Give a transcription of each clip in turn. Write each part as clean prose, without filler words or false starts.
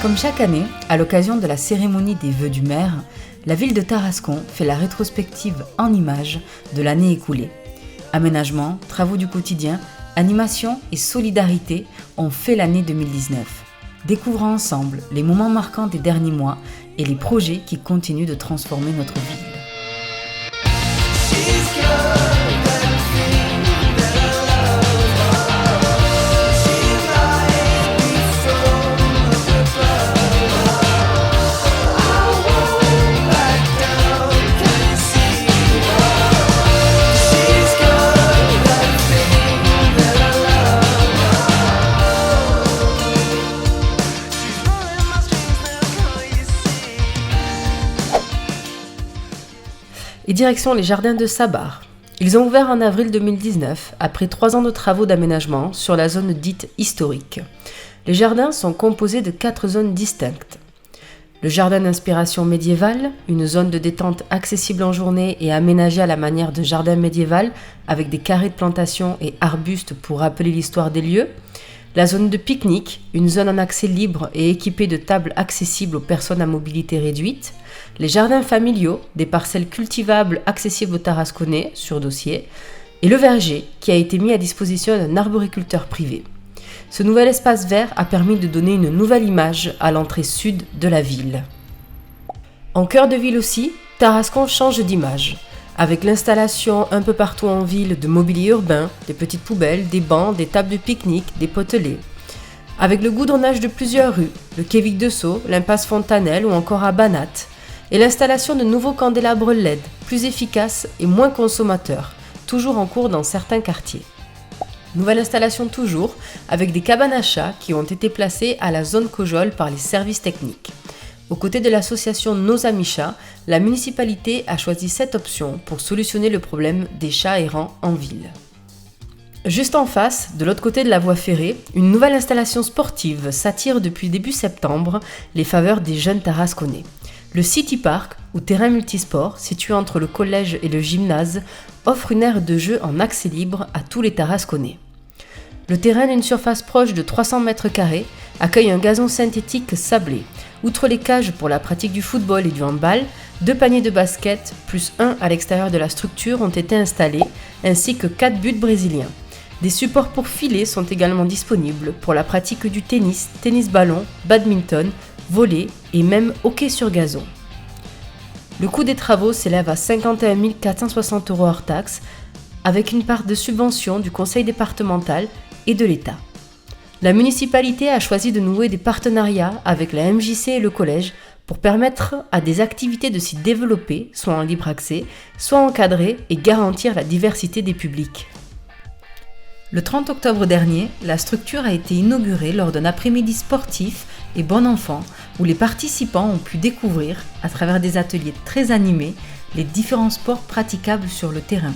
Comme chaque année, à l'occasion de la cérémonie des vœux du maire, la ville de Tarascon fait la rétrospective en images de l'année écoulée. Aménagement, travaux du quotidien, animation et solidarité ont fait l'année 2019. Découvrons ensemble les moments marquants des derniers mois et les projets qui continuent de transformer notre ville. Et direction les jardins de Sabar. Ils ont ouvert en avril 2019, après 3 ans de travaux d'aménagement sur la zone dite historique. Les jardins sont composés de 4 zones distinctes. Le jardin d'inspiration médiévale, une zone de détente accessible en journée et aménagée à la manière de jardin médiéval, avec des carrés de plantation et arbustes pour rappeler l'histoire des lieux. La zone de pique-nique, une zone en accès libre et équipée de tables accessibles aux personnes à mobilité réduite. Les jardins familiaux, des parcelles cultivables accessibles aux Tarasconnais sur dossier. Et le verger, qui a été mis à disposition d'un arboriculteur privé. Ce nouvel espace vert a permis de donner une nouvelle image à l'entrée sud de la ville. En cœur de ville aussi, Tarascon change d'image. Avec l'installation un peu partout en ville de mobilier urbain, des petites poubelles, des bancs, des tables de pique-nique, des potelets. Avec le goudronnage de plusieurs rues, le Quévic de Sceaux, l'impasse Fontanelle ou encore à Banat, et l'installation de nouveaux candélabres LED, plus efficaces et moins consommateurs, toujours en cours dans certains quartiers. Nouvelle installation toujours, avec des cabanes à chats qui ont été placées à la zone Cojol par les services techniques. Aux côtés de l'association Nos Amis Chats, la municipalité a choisi cette option pour solutionner le problème des chats errants en ville. Juste en face, de l'autre côté de la voie ferrée, une nouvelle installation sportive s'attire depuis début septembre les faveurs des jeunes Tarasconnais. Le City Park, ou terrain multisport, situé entre le collège et le gymnase, offre une aire de jeu en accès libre à tous les Tarasconnais. Le terrain d'une surface proche de 300 m² accueille un gazon synthétique sablé. Outre les cages pour la pratique du football et du handball, 2 paniers de basket, plus 1 à l'extérieur de la structure ont été installés, ainsi que 4 buts brésiliens. Des supports pour filets sont également disponibles pour la pratique du tennis, tennis-ballon, badminton, volley et même hockey sur gazon. Le coût des travaux s'élève à 51 460 € hors taxes, avec une part de subvention du conseil départemental et de l'État. La municipalité a choisi de nouer des partenariats avec la MJC et le collège pour permettre à des activités de s'y développer, soit en libre accès, soit encadrées et garantir la diversité des publics. Le 30 octobre dernier, la structure a été inaugurée lors d'un après-midi sportif et bon enfant où les participants ont pu découvrir, à travers des ateliers très animés, les différents sports praticables sur le terrain.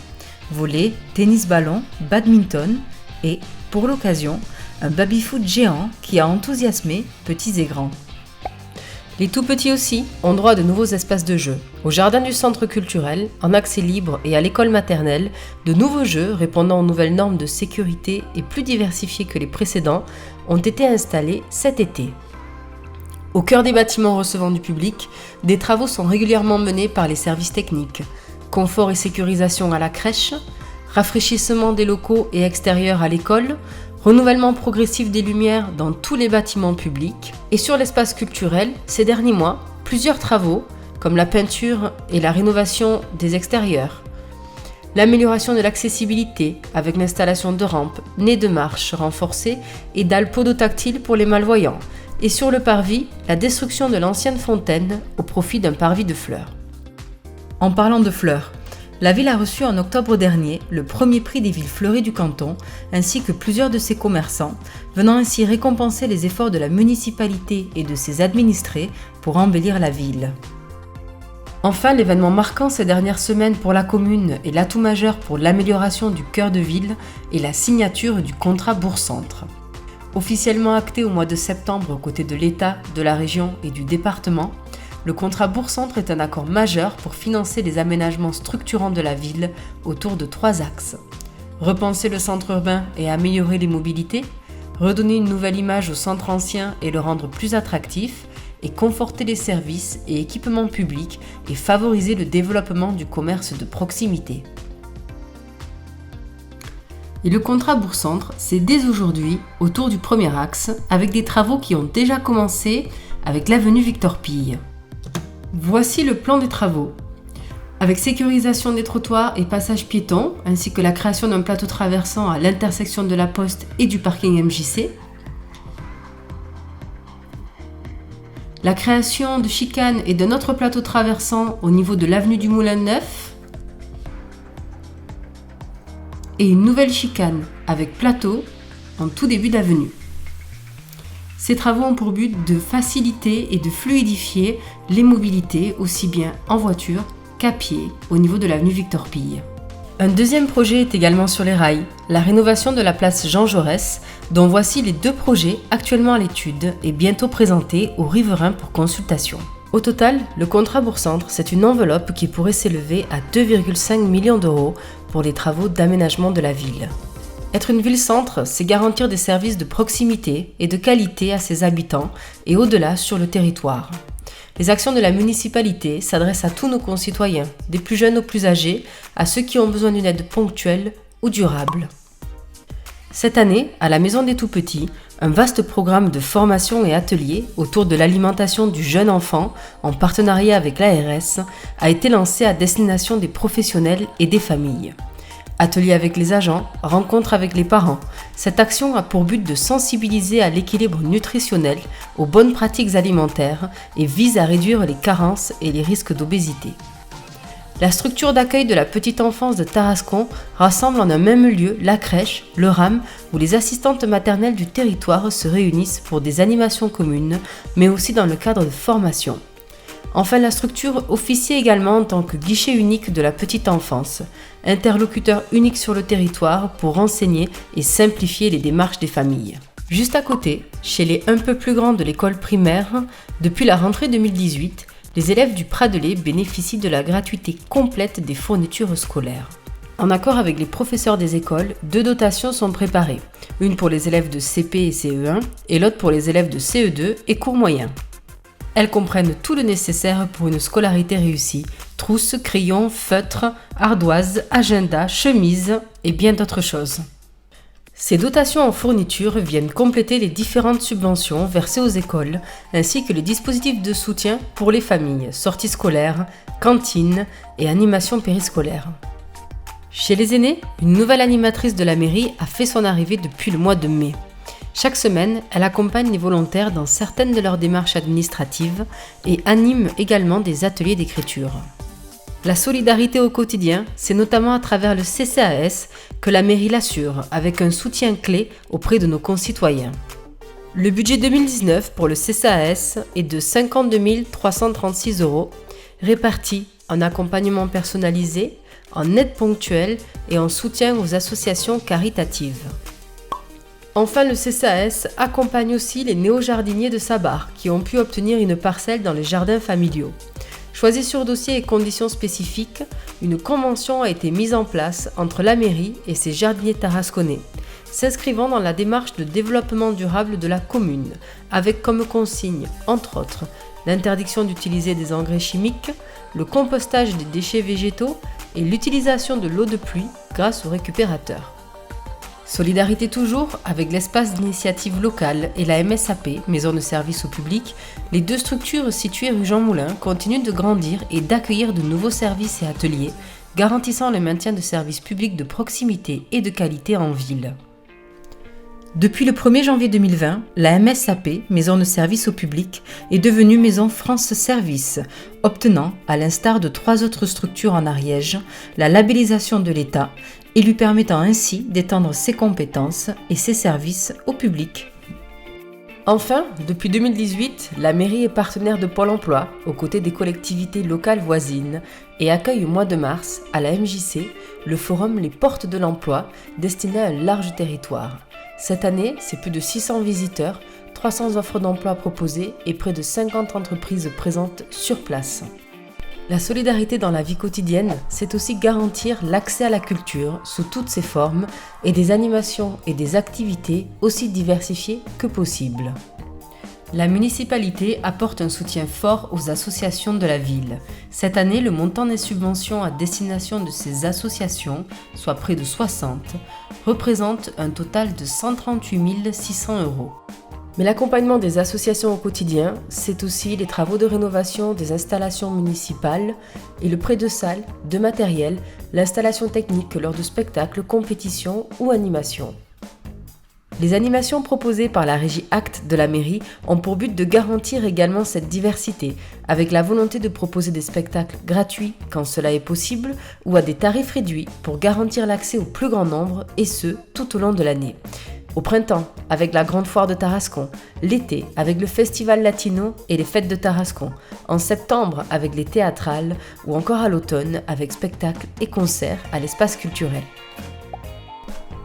Volley, tennis-ballon, badminton et, pour l'occasion, un baby-foot géant qui a enthousiasmé petits et grands. Les tout petits aussi ont droit à de nouveaux espaces de jeu. Au jardin du centre culturel, en accès libre et à l'école maternelle, de nouveaux jeux répondant aux nouvelles normes de sécurité et plus diversifiés que les précédents ont été installés cet été. Au cœur des bâtiments recevant du public, des travaux sont régulièrement menés par les services techniques. Confort et sécurisation à la crèche, rafraîchissement des locaux et extérieurs à l'école, renouvellement progressif des lumières dans tous les bâtiments publics. Et sur l'espace culturel, ces derniers mois, plusieurs travaux, comme la peinture et la rénovation des extérieurs. L'amélioration de l'accessibilité avec l'installation de rampes, nez de marche renforcées et dalles podotactiles pour les malvoyants. Et sur le parvis, la destruction de l'ancienne fontaine au profit d'un parvis de fleurs. En parlant de fleurs, la ville a reçu en octobre dernier le premier prix des villes fleuries du canton, ainsi que plusieurs de ses commerçants, venant ainsi récompenser les efforts de la municipalité et de ses administrés pour embellir la ville. Enfin, l'événement marquant ces dernières semaines pour la commune et l'atout majeur pour l'amélioration du cœur de ville est la signature du contrat Bourg-Centre. Officiellement acté au mois de septembre aux côtés de l'État, de la région et du département, le contrat Bourg-Centre est un accord majeur pour financer les aménagements structurants de la ville autour de 3 axes. Repenser le centre urbain et améliorer les mobilités, redonner une nouvelle image au centre ancien et le rendre plus attractif, et conforter les services et équipements publics et favoriser le développement du commerce de proximité. Et le contrat Bourg-Centre, c'est dès aujourd'hui autour du premier axe, avec des travaux qui ont déjà commencé avec l'avenue Victor-Pille. Voici le plan des travaux. Avec sécurisation des trottoirs et passages piétons, ainsi que la création d'un plateau traversant à l'intersection de la Poste et du parking MJC. La création de chicanes et d'un autre plateau traversant au niveau de l'avenue du Moulin Neuf. Et une nouvelle chicane avec plateau en tout début d'avenue. Ces travaux ont pour but de faciliter et de fluidifier les mobilités aussi bien en voiture qu'à pied au niveau de l'avenue Victor-Pille. Un deuxième projet est également sur les rails, la rénovation de la place Jean Jaurès, dont voici les 2 projets actuellement à l'étude et bientôt présentés aux riverains pour consultation. Au total, le contrat Bourg-Centre, c'est une enveloppe qui pourrait s'élever à 2,5 millions d'euros pour les travaux d'aménagement de la ville. Être une ville-centre, c'est garantir des services de proximité et de qualité à ses habitants et au-delà sur le territoire. Les actions de la municipalité s'adressent à tous nos concitoyens, des plus jeunes aux plus âgés, à ceux qui ont besoin d'une aide ponctuelle ou durable. Cette année, à la Maison des Tout-Petits, un vaste programme de formation et ateliers autour de l'alimentation du jeune enfant, en partenariat avec l'ARS, a été lancé à destination des professionnels et des familles. Ateliers avec les agents, rencontres avec les parents. Cette action a pour but de sensibiliser à l'équilibre nutritionnel, aux bonnes pratiques alimentaires et vise à réduire les carences et les risques d'obésité. La structure d'accueil de la petite enfance de Tarascon rassemble en un même lieu la crèche, le RAM, où les assistantes maternelles du territoire se réunissent pour des animations communes, mais aussi dans le cadre de formation. Enfin, la structure officie également en tant que guichet unique de la petite enfance, interlocuteur unique sur le territoire pour renseigner et simplifier les démarches des familles. Juste à côté, chez les un peu plus grands de l'école primaire, depuis la rentrée 2018, les élèves du Pradelais bénéficient de la gratuité complète des fournitures scolaires. En accord avec les professeurs des écoles, 2 dotations sont préparées, une pour les élèves de CP et CE1 et l'autre pour les élèves de CE2 et cours moyen. Elles comprennent tout le nécessaire pour une scolarité réussie, trousses, crayons, feutres, ardoises, agenda, chemises et bien d'autres choses. Ces dotations en fournitures viennent compléter les différentes subventions versées aux écoles, ainsi que les dispositifs de soutien pour les familles, sorties scolaires, cantines et animations périscolaires. Chez les aînés, une nouvelle animatrice de la mairie a fait son arrivée depuis le mois de mai. Chaque semaine, elle accompagne les volontaires dans certaines de leurs démarches administratives et anime également des ateliers d'écriture. La solidarité au quotidien, c'est notamment à travers le CCAS que la mairie l'assure, avec un soutien clé auprès de nos concitoyens. Le budget 2019 pour le CCAS est de 52 336 €, répartis en accompagnement personnalisé, en aide ponctuelle et en soutien aux associations caritatives. Enfin, le CCAS accompagne aussi les néo-jardiniers de Sabar qui ont pu obtenir une parcelle dans les jardins familiaux. Choisis sur dossier et conditions spécifiques, une convention a été mise en place entre la mairie et ses jardiniers tarasconnais, s'inscrivant dans la démarche de développement durable de la commune, avec comme consigne, entre autres, l'interdiction d'utiliser des engrais chimiques, le compostage des déchets végétaux et l'utilisation de l'eau de pluie grâce aux récupérateurs. Solidarité toujours, avec l'espace d'initiative locale et la MSAP, Maison de service au public, les 2 structures situées rue Jean Moulin continuent de grandir et d'accueillir de nouveaux services et ateliers, garantissant le maintien de services publics de proximité et de qualité en ville. Depuis le 1er janvier 2020, la MSAP, Maison de service au public, est devenue Maison France Service, obtenant, à l'instar de 3 autres structures en Ariège, la labellisation de l'État et lui permettant ainsi d'étendre ses compétences et ses services au public. Enfin, depuis 2018, la mairie est partenaire de Pôle emploi aux côtés des collectivités locales voisines et accueille au mois de mars, à la MJC, le forum Les Portes de l'Emploi, destiné à un large territoire. Cette année, c'est plus de 600 visiteurs, 300 offres d'emploi proposées et près de 50 entreprises présentes sur place. La solidarité dans la vie quotidienne, c'est aussi garantir l'accès à la culture sous toutes ses formes et des animations et des activités aussi diversifiées que possible. La municipalité apporte un soutien fort aux associations de la ville. Cette année, le montant des subventions à destination de ces associations, soit près de 60, représente un total de 138 600 €. Mais l'accompagnement des associations au quotidien, c'est aussi les travaux de rénovation des installations municipales et le prêt de salles, de matériel, l'installation technique lors de spectacles, compétitions ou animations. Les animations proposées par la régie Actes de la mairie ont pour but de garantir également cette diversité, avec la volonté de proposer des spectacles gratuits quand cela est possible ou à des tarifs réduits pour garantir l'accès au plus grand nombre et ce, tout au long de l'année. Au printemps, avec la Grande Foire de Tarascon, l'été, avec le Festival Latino et les Fêtes de Tarascon, en septembre, avec les théâtrales, ou encore à l'automne, avec spectacles et concerts à l'espace culturel.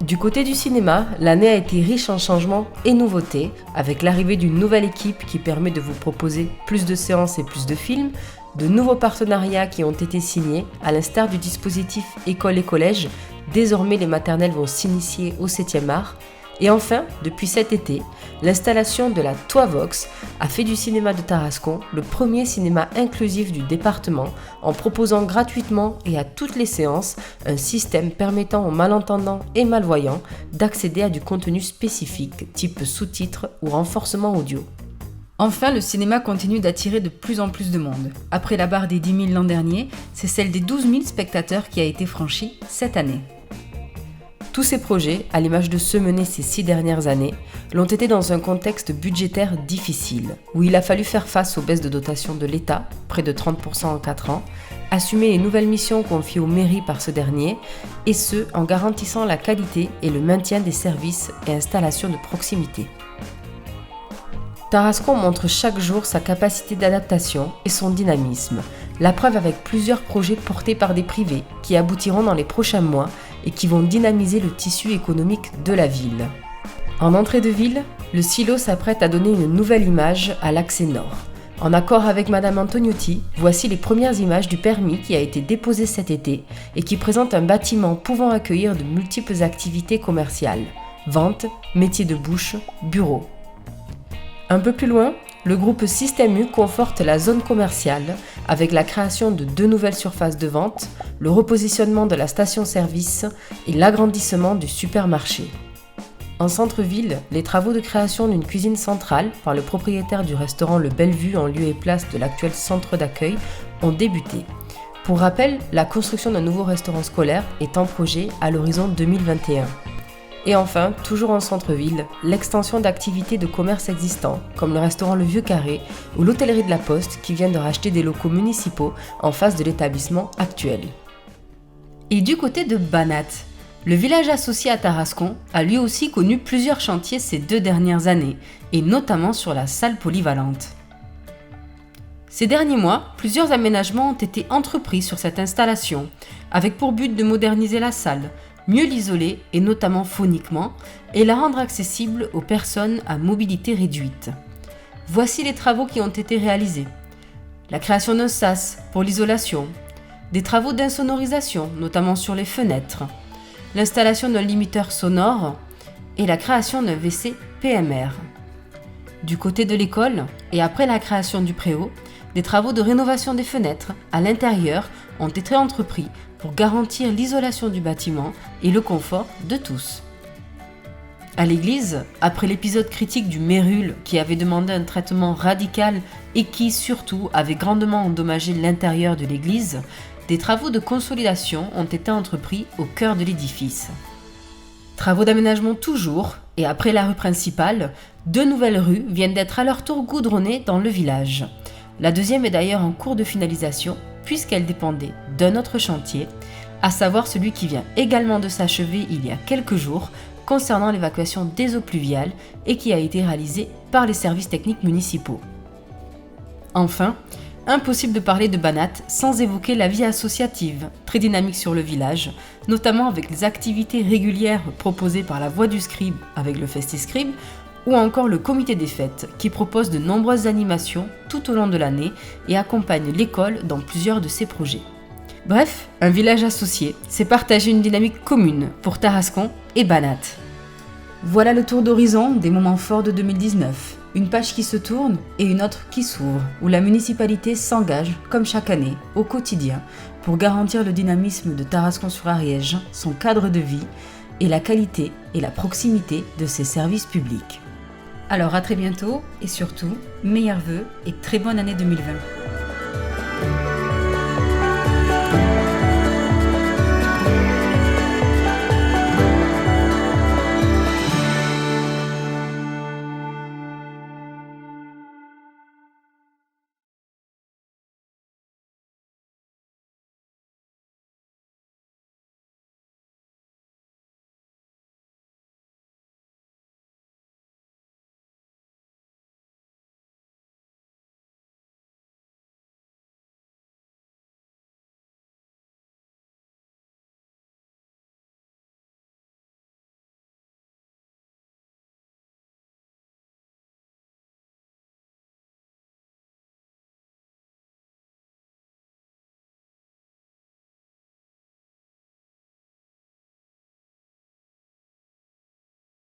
Du côté du cinéma, l'année a été riche en changements et nouveautés, avec l'arrivée d'une nouvelle équipe qui permet de vous proposer plus de séances et plus de films, de nouveaux partenariats qui ont été signés, à l'instar du dispositif École et Collège. Désormais, les maternelles vont s'initier au 7e art. Et enfin, depuis cet été, l'installation de la Toivox a fait du cinéma de Tarascon le premier cinéma inclusif du département en proposant gratuitement et à toutes les séances un système permettant aux malentendants et malvoyants d'accéder à du contenu spécifique type sous-titres ou renforcement audio. Enfin, le cinéma continue d'attirer de plus en plus de monde. Après la barre des 10 000 l'an dernier, c'est celle des 12 000 spectateurs qui a été franchie cette année. Tous ces projets, à l'image de ceux menés ces 6 dernières années, l'ont été dans un contexte budgétaire difficile, où il a fallu faire face aux baisses de dotation de l'État, près de 30% en 4 ans, assumer les nouvelles missions confiées aux mairies par ce dernier, et ce, en garantissant la qualité et le maintien des services et installations de proximité. Tarascon montre chaque jour sa capacité d'adaptation et son dynamisme, la preuve avec plusieurs projets portés par des privés qui aboutiront dans les prochains mois et qui vont dynamiser le tissu économique de la ville. En entrée de ville, le silo s'apprête à donner une nouvelle image à l'accès nord. En accord avec Madame Antoniotti, voici les premières images du permis qui a été déposé cet été et qui présente un bâtiment pouvant accueillir de multiples activités commerciales, vente, métiers de bouche, bureaux. Un peu plus loin, le groupe Système U conforte la zone commerciale avec la création de 2 nouvelles surfaces de vente, le repositionnement de la station-service et l'agrandissement du supermarché. En centre-ville, les travaux de création d'une cuisine centrale par le propriétaire du restaurant Le Bellevue en lieu et place de l'actuel centre d'accueil ont débuté. Pour rappel, la construction d'un nouveau restaurant scolaire est en projet à l'horizon 2021. Et enfin, toujours en centre-ville, l'extension d'activités de commerce existants, comme le restaurant Le Vieux Carré ou l'hôtellerie de la Poste qui vient de racheter des locaux municipaux en face de l'établissement actuel. Et du côté de Banat, le village associé à Tarascon a lui aussi connu plusieurs chantiers ces 2 dernières années, et notamment sur la salle polyvalente. Ces derniers mois, plusieurs aménagements ont été entrepris sur cette installation, avec pour but de moderniser la salle, mieux l'isoler, et notamment phoniquement, et la rendre accessible aux personnes à mobilité réduite. Voici les travaux qui ont été réalisés. La création d'un sas pour l'isolation, des travaux d'insonorisation, notamment sur les fenêtres, l'installation d'un limiteur sonore et la création d'un WC PMR. Du côté de l'école, et après la création du préau, des travaux de rénovation des fenêtres à l'intérieur ont été entrepris pour garantir l'isolation du bâtiment et le confort de tous. À l'église, après l'épisode critique du mérule qui avait demandé un traitement radical et qui, surtout, avait grandement endommagé l'intérieur de l'église, des travaux de consolidation ont été entrepris au cœur de l'édifice. Travaux d'aménagement toujours, et après la rue principale, 2 nouvelles rues viennent d'être à leur tour goudronnées dans le village. La deuxième est d'ailleurs en cours de finalisation, puisqu'elle dépendait d'un autre chantier, à savoir celui qui vient également de s'achever il y a quelques jours, concernant l'évacuation des eaux pluviales et qui a été réalisé par les services techniques municipaux. Enfin, impossible de parler de Banat sans évoquer la vie associative, très dynamique sur le village, notamment avec les activités régulières proposées par la Voix du Scribe avec le Festiscribe, ou encore le comité des fêtes qui propose de nombreuses animations tout au long de l'année et accompagne l'école dans plusieurs de ses projets. Bref, un village associé, c'est partager une dynamique commune pour Tarascon et Banat. Voilà le tour d'horizon des moments forts de 2019. Une page qui se tourne et une autre qui s'ouvre, où la municipalité s'engage, comme chaque année, au quotidien, pour garantir le dynamisme de Tarascon-sur-Ariège, son cadre de vie et la qualité et la proximité de ses services publics. Alors à très bientôt et surtout, meilleurs vœux et très bonne année 2020.